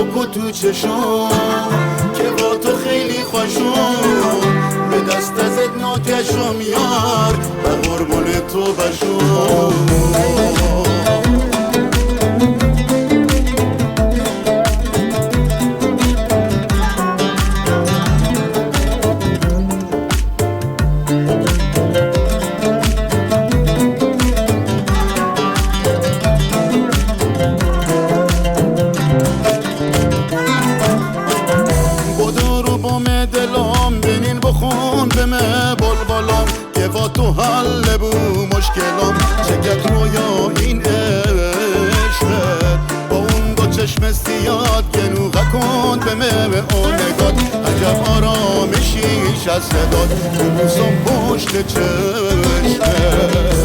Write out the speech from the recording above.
بکو تو چشم که با تو خیلی خوشم به دست ازت ناکشم یار و قربون تو بشم تو حل بو مشکلم چکت رویا این عشقت با اون دو چشم سیاد گنوغه کن به به اونگات عجب آرامشیش از صداد تو بوسم پشت چشمت